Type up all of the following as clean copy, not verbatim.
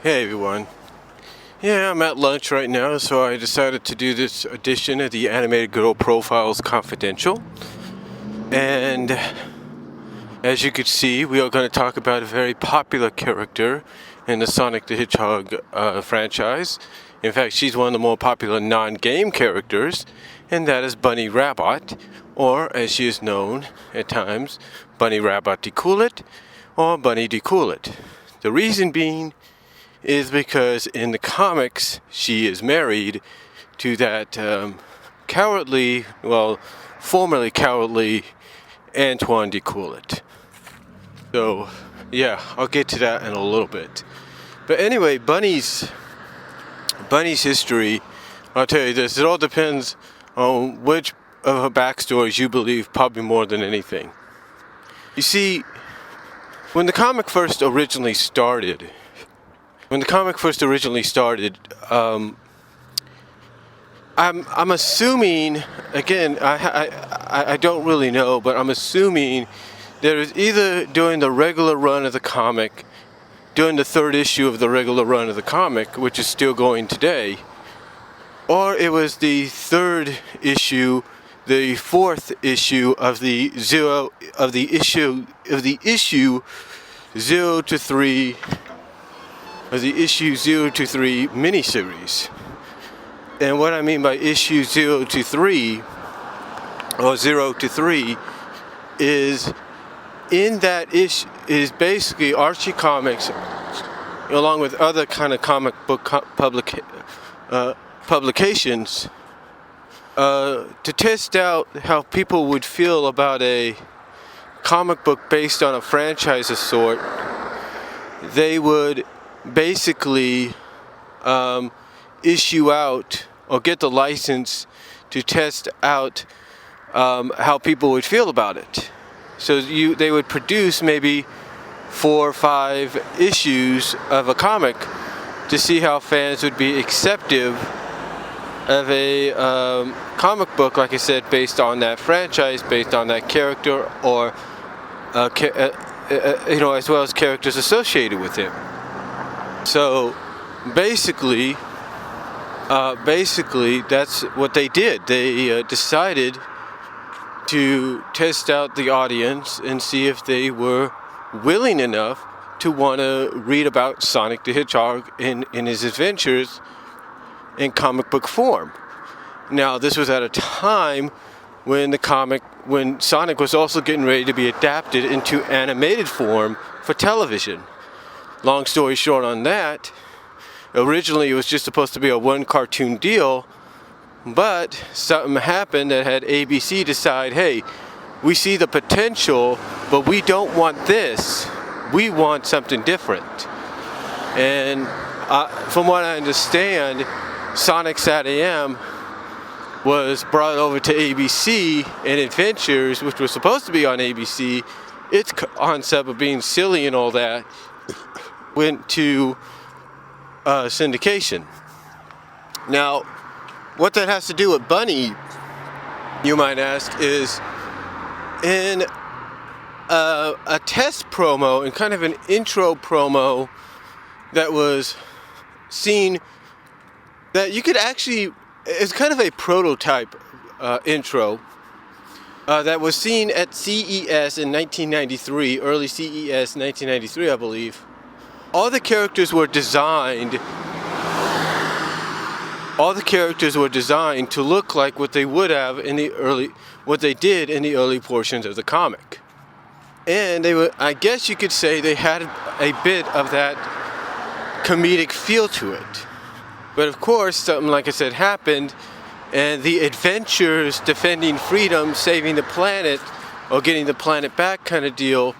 Hey everyone. Yeah, I'm at lunch right now, so I decided to do this edition of the Animated Girl Profiles Confidential. And as you could see, we are going to talk about a very popular character in the Sonic the Hedgehog franchise. In fact, she's one of the more popular non-game characters, and that is Bunnie Rabbot, or as she is known at times, Bunnie Rabbot de Coolit, or Bunnie de Coolit. The reason being is because in the comics she is married to that formerly cowardly Antoine de Coolit. So yeah, I'll get to that in a little bit. But anyway, Bunnie's history, I'll tell you this, it all depends on which of her backstories you believe, probably more than anything. You see, when the comic first originally started, I'm assuming, again, I don't really know, but I'm assuming there is either during the regular run of the comic, during the third issue of the regular run of the comic, which is still going today, or it was the third issue, the fourth issue of the issue 0 to 3 miniseries. And what I mean by issue 0 to 3 is in that issue is basically Archie Comics, along with other kind of comic book publications, to test out how people would feel about a comic book based on a franchise of sort. They would basically issue out or get the license to test out how people would feel about it. So they would produce maybe 4 or 5 issues of a comic to see how fans would be acceptive of a comic book, like I said, based on that franchise, based on that character, or as well as characters associated with him. So basically, that's what they did. They decided to test out the audience and see if they were willing enough to want to read about Sonic the Hedgehog in his adventures in comic book form. Now, this was at a time when Sonic was also getting ready to be adapted into animated form for television. Long story short on that, originally it was just supposed to be a one cartoon deal, but something happened that had ABC decide, hey, we see the potential, but we don't want this. We want something different. And from what I understand, Sonic SatAM was brought over to ABC, and Adventures, which was supposed to be on ABC, its concept of being silly and all that, went to syndication. Now, what that has to do with Bunnie, you might ask, is in a test promo and kind of an intro promo that was seen, that you could actually, it's kind of a prototype intro that was seen at CES in 1993, early CES 1993, I believe. All the characters were designed to look like what they would have what they did in the early portions of the comic. And I guess you could say they had a bit of that comedic feel to it. But of course, something like I said happened, and the adventures, defending freedom, saving the planet, or getting the planet back kind of deal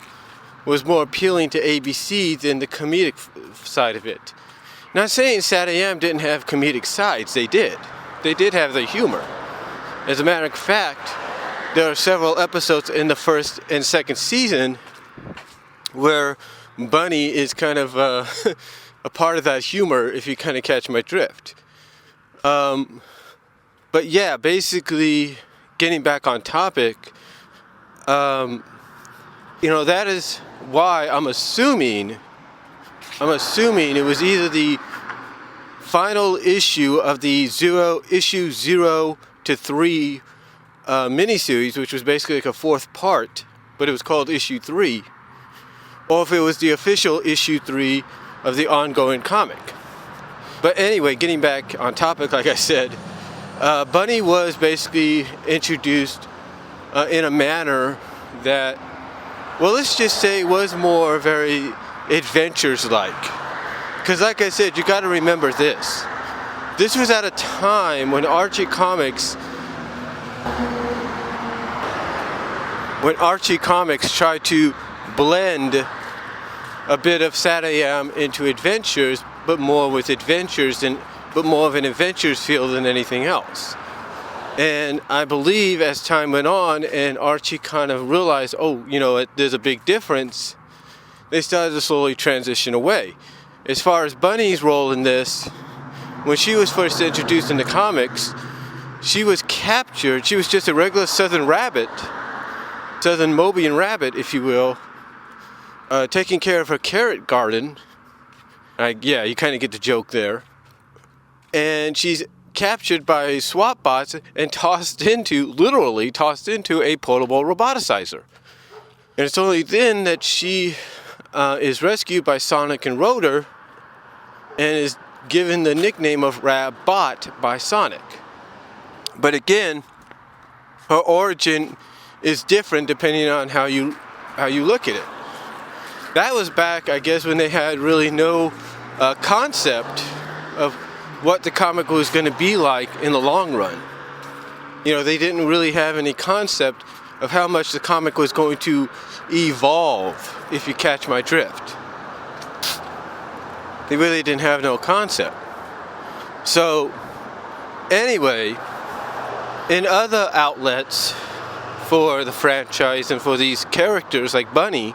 was more appealing to ABC than the comedic side of it. Not saying SatAM didn't have comedic sides, they did. They did have the humor. As a matter of fact, there are several episodes in the first and second season where Bunnie is kind of a part of that humor, if you kind of catch my drift. But yeah, basically, getting back on topic, that is why I'm assuming I'm assuming it was either the final issue of the issue 0 to 3 miniseries, which was basically like a fourth part, but it was called issue 3, or if it was the official issue 3 of the ongoing comic. But anyway, getting back on topic, like I said, Bunnie was basically introduced in a manner that, well, let's just say was more very adventures-like. Because like I said, you got to remember this. This was at a time when Archie Comics tried to blend a bit of SatAM into adventures, but more with adventures but more of an adventures feel than anything else. And I believe as time went on and Archie kind of realized, oh, you know, there's a big difference, they started to slowly transition away. As far as Bunnie's role in this, when she was first introduced in the comics, she was captured. She was just a regular Southern Rabbit, Southern Mobian Rabbit, if you will, taking care of her carrot garden. Yeah, you kind of get the joke there. And she's captured by SWAT bots and literally tossed into a portable roboticizer. And it's only then that she is rescued by Sonic and Rotor and is given the nickname of Rabbot by Sonic. But again, her origin is different depending on how you look at it. That was back, I guess, when they had really no concept of what the comic was going to be like in the long run. You know, they didn't really have any concept of how much the comic was going to evolve, if you catch my drift. They really didn't have no concept. So, anyway, in other outlets for the franchise and for these characters like Bunnie,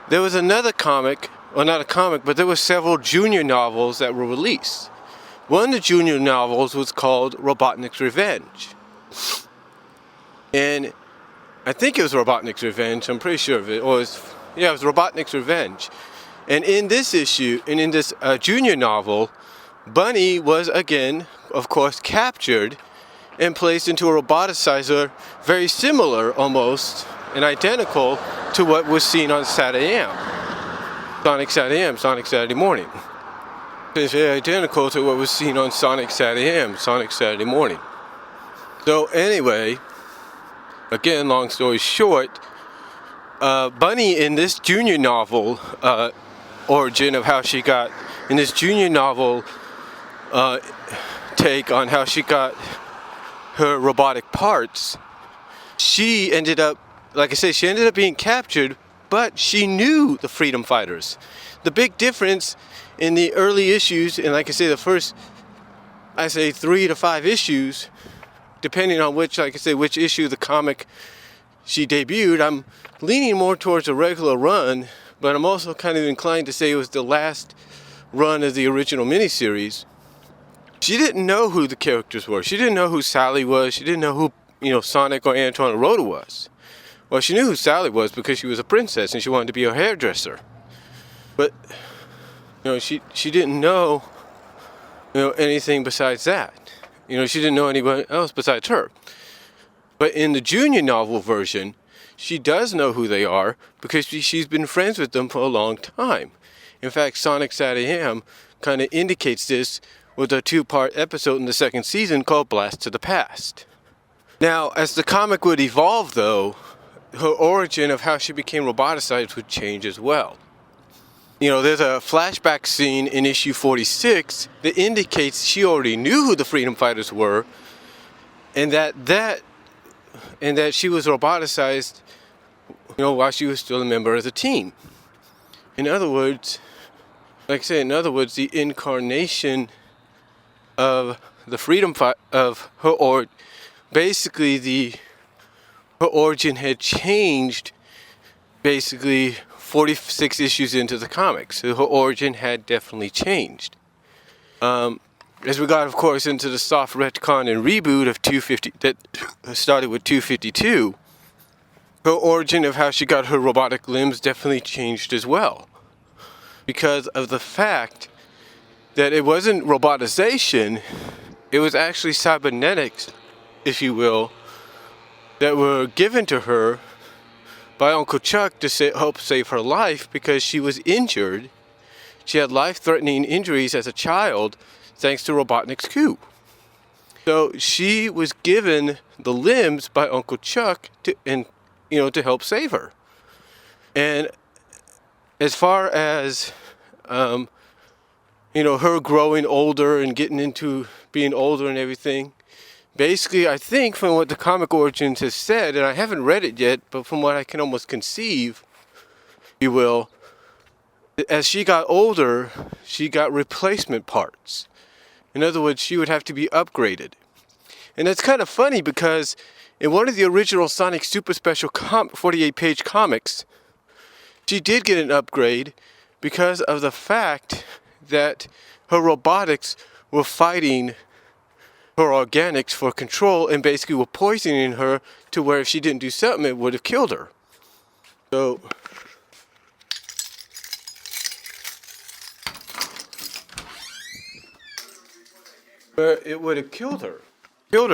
there was another comic, or not a comic, but there were several junior novels that were released. One of the junior novels was called Robotnik's Revenge. And I think it was Robotnik's Revenge, I'm pretty sure of it. It was Robotnik's Revenge. And in this issue, and in this junior novel, Bunnie was again, of course, captured and placed into a roboticizer very similar almost and identical to what was seen on SatAM. Sonic SatAM, Sonic Saturday Morning. It's very identical to what was seen on Sonic SatAM, Sonic Saturday Morning. So anyway, again, long story short, Bunnie in this junior novel, origin of how she got, in this junior novel take on how she got her robotic parts, she ended up, like I said, she ended up being captured, but she knew the freedom fighters. The big difference in the early issues, and like I say, the first, 3 to 5 issues, depending on which issue of the comic she debuted, I'm leaning more towards a regular run, but I'm also kind of inclined to say it was the last run of the original miniseries. She didn't know who the characters were. She didn't know who Sally was. She didn't know who, Sonic or Antoine or Rhoda was. Well, she knew who Sally was because she was a princess and she wanted to be a hairdresser. But, she didn't know, anything besides that. She didn't know anybody else besides her. But in the junior novel version, she does know who they are because she's been friends with them for a long time. In fact, Sonic SatAM kind of indicates this with a 2-part episode in the second season called Blast to the Past. Now, as the comic would evolve, though, her origin of how she became roboticized would change as well. There's a flashback scene in issue 46 that indicates she already knew who the freedom fighters were, and that she was roboticized, while she was still a member of the team. In other words, the incarnation of the freedom fight of her her origin had changed basically 46 issues into the comics. So her origin had definitely changed. As we got, of course, into the soft retcon and reboot of 250 that started with 252, her origin of how she got her robotic limbs definitely changed as well. because of the fact that it wasn't robotization, it was actually cybernetics, if you will, that were given to her by Uncle Chuck to help save her life because she was injured. She had life-threatening injuries as a child thanks to Robotnik's coup. So she was given the limbs by Uncle Chuck to help save her. And as far as her growing older and getting into being older and everything, basically, I think from what the Comic Origins has said, and I haven't read it yet, but from what I can almost conceive, if you will, as she got older, she got replacement parts. In other words, she would have to be upgraded. And that's kind of funny because in one of the original Sonic Super Special 48-page comics, she did get an upgrade because of the fact that her robotics were fighting her organics for control and basically were poisoning her to where if she didn't do something, it would have killed her. So it would have killed her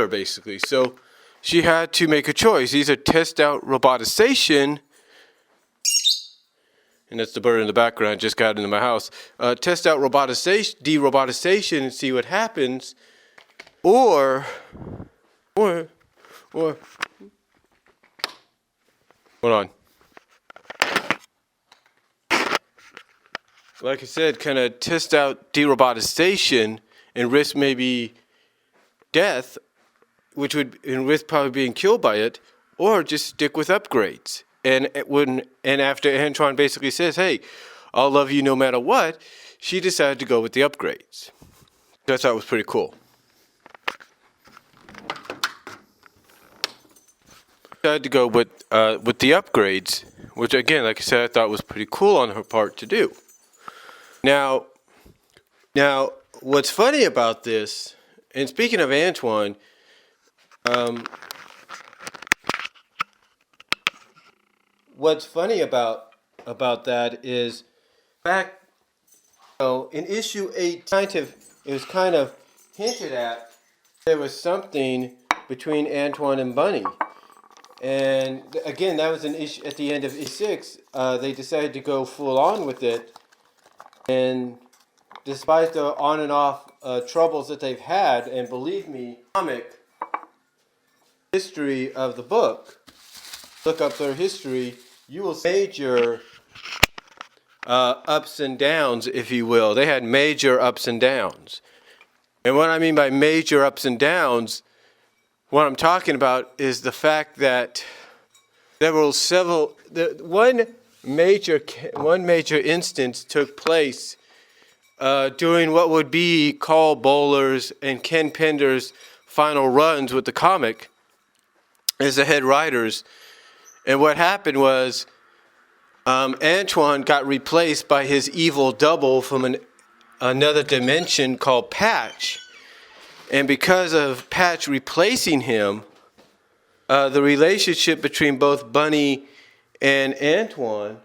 basically. So she had to make a choice, either test out robotization, and that's the bird in the background, just got into my house, test out de-robotization and see what happens, or hold on. Like I said, kind of test out de-robotization and risk maybe death, which would risk probably being killed by it, or just stick with upgrades. And after Antoine basically says, "Hey, I'll love you no matter what," she decided to go with the upgrades. I thought it was pretty cool. Decided to go with the upgrades, which again, like I said, I thought was pretty cool on her part to do. Now, what's funny about this, and speaking of Antoine, what's funny about that is, back, in issue 8, it was kind of hinted at there was something between Antoine and Bunnie. And again, that was an issue at the end of issue 6. They decided to go full on with it. And despite the on and off troubles that they've had, and believe me, comic history of the book, look up their history, you will see major ups and downs, if you will. They had major ups and downs. And what I mean by major ups and downs, what I'm talking about is the fact that there were one major instance took place during what would be Carl Bowler's and Ken Pender's final runs with the comic as the head writers. And what happened was Antoine got replaced by his evil double from another dimension called Patch. And because of Patch replacing him, the relationship between both Bunnie and Antoine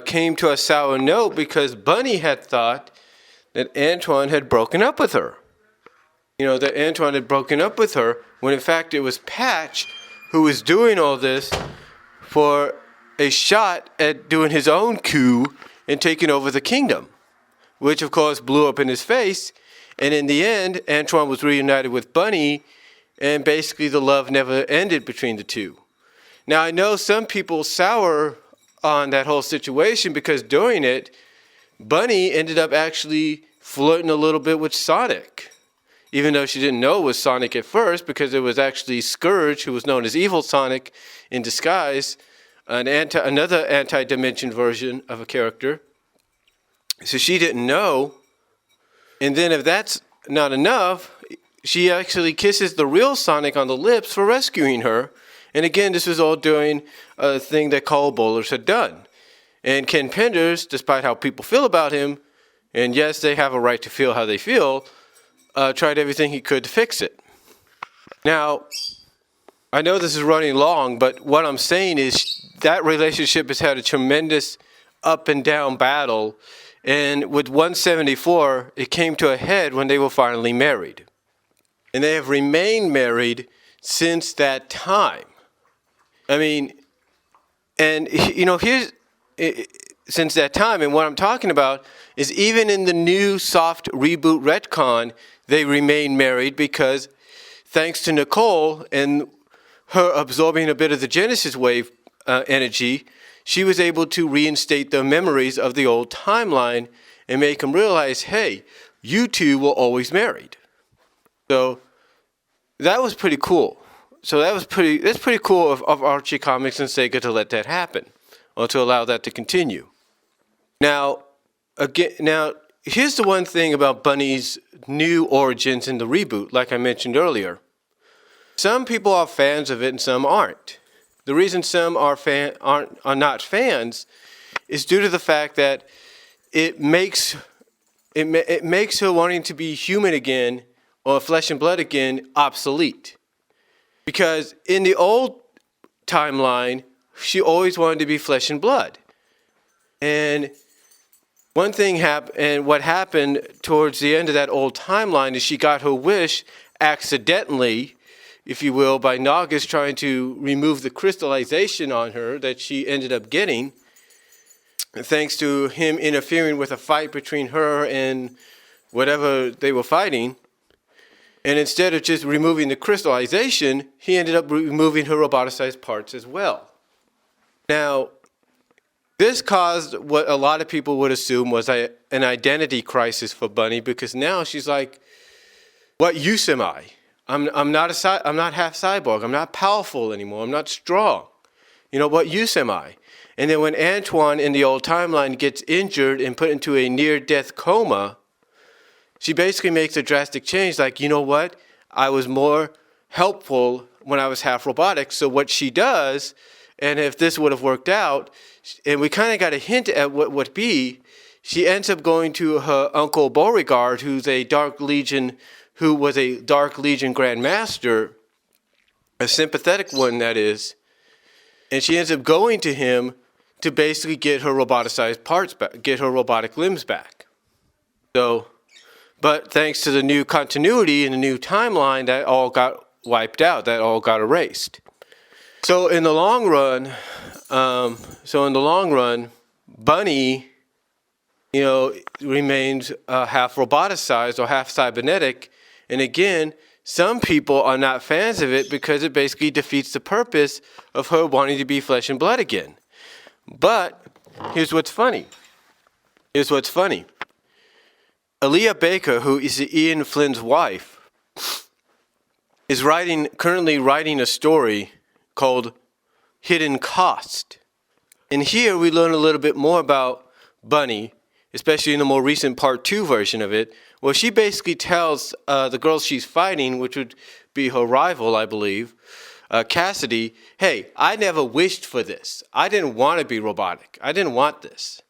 came to a sour note because Bunnie had thought that Antoine had broken up with her. That Antoine had broken up with her, when in fact it was Patch who was doing all this for a shot at doing his own coup and taking over the kingdom, which of course blew up in his face. And in the end, Antoine was reunited with Bunnie, and basically the love never ended between the two. Now, I know some people sour on that whole situation because during it, Bunnie ended up actually flirting a little bit with Sonic, even though she didn't know it was Sonic at first, because it was actually Scourge, who was known as Evil Sonic in disguise, another anti-dimension version of a character. So she didn't know. And then if that's not enough, she actually kisses the real Sonic on the lips for rescuing her. And again, this was all during a thing that Carl Bowlers had done. And Ken Penders, despite how people feel about him, and yes, they have a right to feel how they feel, tried everything he could to fix it. Now, I know this is running long, but what I'm saying is that relationship has had a tremendous up and down battle. And with 174, it came to a head when they were finally married. And they have remained married since that time. I mean, and since that time, and what I'm talking about is even in the new soft reboot retcon, they remain married because thanks to Nicole and her absorbing a bit of the Genesis wave energy, she was able to reinstate the memories of the old timeline and make them realize, hey, you two were always married. So that was pretty cool. So that's pretty cool of Archie Comics and Sega to let that happen, or to allow that to continue. Now, here's the one thing about Bunnie's new origins in the reboot, like I mentioned earlier. Some people are fans of it and some aren't. The reason some are not fans is due to the fact that it makes her wanting to be human again, or flesh and blood again, obsolete. Because in the old timeline, she always wanted to be flesh and blood. And one thing happened, and what happened towards the end of that old timeline is she got her wish accidentally, if you will, by Nagas trying to remove the crystallization on her that she ended up getting, thanks to him interfering with a fight between her and whatever they were fighting. And instead of just removing the crystallization, he ended up removing her roboticized parts as well. Now, this caused what a lot of people would assume was an identity crisis for Bunnie, because now she's like, what use am I? I'm not half cyborg. I'm not powerful anymore. I'm not strong. What use am I? And then when Antoine in the old timeline gets injured and put into a near-death coma, she basically makes a drastic change, like, you know what? I was more helpful when I was half robotic. So what she does, and if this would have worked out, and we kind of got a hint at what would be, she ends up going to her uncle Beauregard, who was a Dark Legion Grand Master, a sympathetic one, that is. And she ends up going to him to basically get her roboticized parts back, get her robotic limbs back. So, but thanks to the new continuity and the new timeline, that all got wiped out. That all got erased. So in the long run, Bunnie, remains half roboticized or half cybernetic. And again, some people are not fans of it because it basically defeats the purpose of her wanting to be flesh and blood again. But here's what's funny. Aaliyah Baker, who is Ian Flynn's wife, is currently writing a story called Hidden Cost. And here we learn a little bit more about Bunnie, especially in the more recent Part 2 version of it, where she basically tells the girl she's fighting, which would be her rival, I believe, Cassidy, hey, I never wished for this. I didn't want to be robotic. I didn't want this.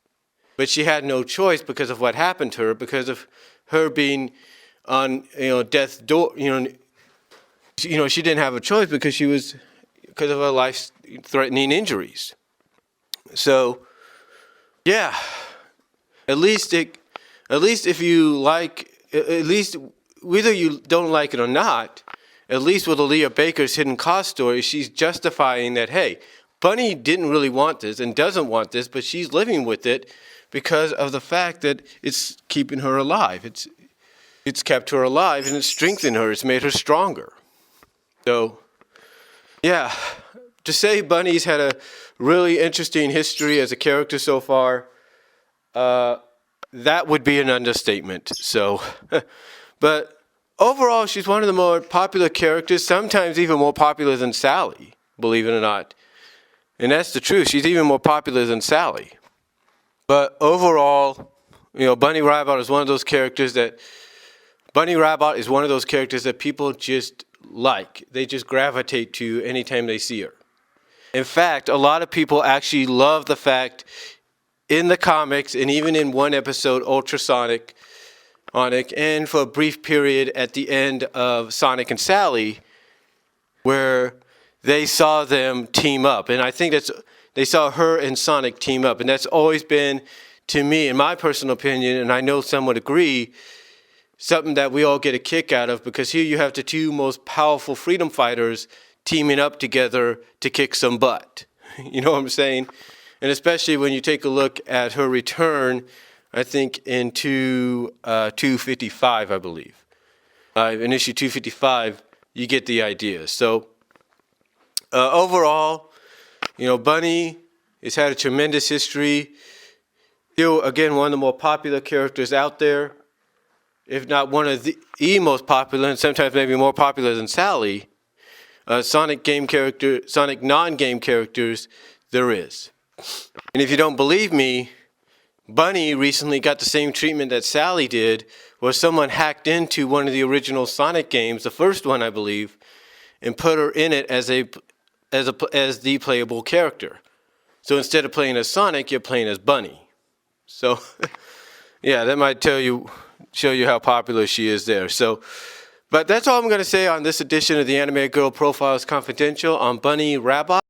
But she had no choice because of what happened to her, because of her being on death's door. She didn't have a choice because of her life-threatening injuries. So, yeah, at least if you like, at least whether you don't like it or not, at least with Aaliyah Baker's Hidden Cost story, she's justifying that, hey, Bunnie didn't really want this and doesn't want this, but she's living with it because of the fact that it's keeping her alive. It's kept her alive and it's strengthened her. It's made her stronger. So, yeah, to say Bunnie's had a really interesting history as a character so far, that would be an understatement. So, but overall, she's one of the more popular characters, sometimes even more popular than Sally, believe it or not. And that's the truth. She's even more popular than Sally. But overall, Bunnie Rabbot is one of those characters that people just like. They just gravitate to anytime they see her. In fact, a lot of people actually love the fact in the comics, and even in one episode, Ultrasonic, and for a brief period at the end of Sonic and Sally, where they saw them team up. And I think they saw her and Sonic team up. And that's always been to me, in my personal opinion, and I know some would agree, something that we all get a kick out of, because here you have the two most powerful freedom fighters teaming up together to kick some butt. You know what I'm saying? And especially when you take a look at her return, I think in 255, I believe. In issue 255, you get the idea. So overall, you know, Bunnie has had a tremendous history. Still, again, one of the more popular characters out there, if not one of the most popular, and sometimes maybe more popular than Sally. Sonic non-game characters there is. And if you don't believe me, Bunnie recently got the same treatment that Sally did, where someone hacked into one of the original Sonic games, the first one I believe, and put her in it as the playable character. So instead of playing as Sonic, you're playing as Bunnie. So yeah, that might show you how popular she is there. So, but that's all I'm going to say on this edition of the Anime Girl Profiles Confidential on Bunnie Rabbot.